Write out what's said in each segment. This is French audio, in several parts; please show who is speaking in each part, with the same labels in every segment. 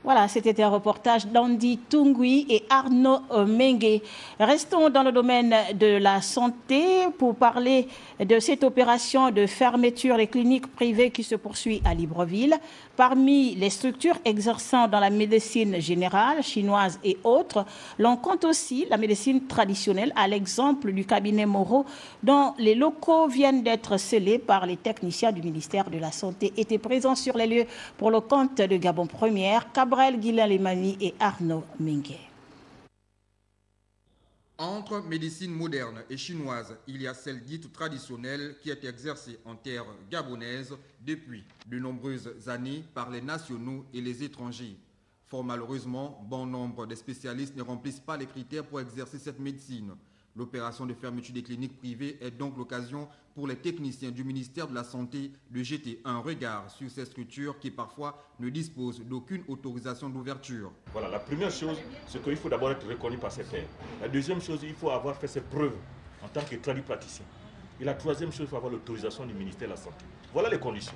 Speaker 1: Voilà, c'était un reportage d'Andy Tungui et Arnaud Mengue. Restons dans le domaine de la santé pour parler de cette opération de fermeture des cliniques privées qui se poursuit à Libreville. Parmi les structures exerçant dans la médecine générale, chinoise et autres, l'on compte aussi la médecine traditionnelle, à l'exemple du cabinet Moreau, dont les locaux viennent d'être scellés par les techniciens du ministère de la Santé, étaient présents sur les lieux pour le compte de Gabon Première, Cabrel Guilain-Lemani et Arnaud Mengue.
Speaker 2: Entre médecine moderne et chinoise, il y a celle dite traditionnelle qui est exercée en terre gabonaise depuis de nombreuses années par les nationaux et les étrangers. Fort malheureusement, bon nombre de spécialistes ne remplissent pas les critères pour exercer cette médecine. L'opération de fermeture des cliniques privées est donc l'occasion pour les techniciens du ministère de la Santé de jeter un regard sur ces structures qui parfois ne disposent d'aucune autorisation d'ouverture.
Speaker 3: Voilà, la première chose, c'est qu'il faut d'abord être reconnu par ses pairs. La deuxième chose, il faut avoir fait ses preuves en tant que tradipraticien. Et la troisième chose, il faut avoir l'autorisation du ministère de la Santé. Voilà les conditions.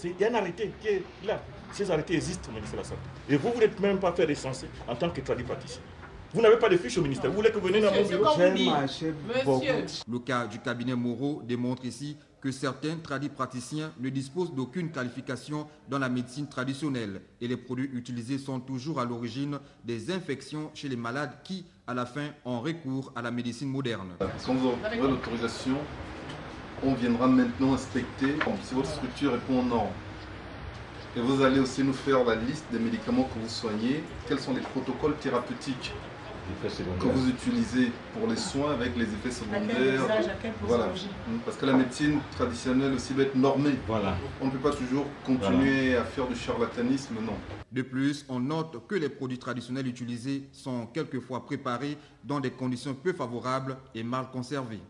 Speaker 3: Il y a un arrêté qui est là. Ces arrêtés existent au ministère de la Santé. Et vous n'êtes même pas fait recensé en tant que tradipraticien. Vous n'avez pas de fiche au ministère. Vous voulez que vous veniez dans mon bureau?
Speaker 2: Le cas du cabinet Moreau démontre ici que certains tradipraticiens ne disposent d'aucune qualification dans la médecine traditionnelle et les produits utilisés sont toujours à l'origine des infections chez les malades qui, à la fin, ont recours à la médecine moderne.
Speaker 4: Quand vous aurez l'autorisation, on viendra maintenant inspecter si votre structure répond aux normes. Et vous allez aussi nous faire la liste des médicaments que vous soignez, quels sont les protocoles thérapeutiques que vous utilisez pour les soins avec les effets secondaires. Voilà. Parce que la médecine traditionnelle aussi doit être normée. Voilà. On ne peut pas toujours continuer à faire du charlatanisme, non.
Speaker 2: De plus, on note que les produits traditionnels utilisés sont quelquefois préparés dans des conditions peu favorables et mal conservés.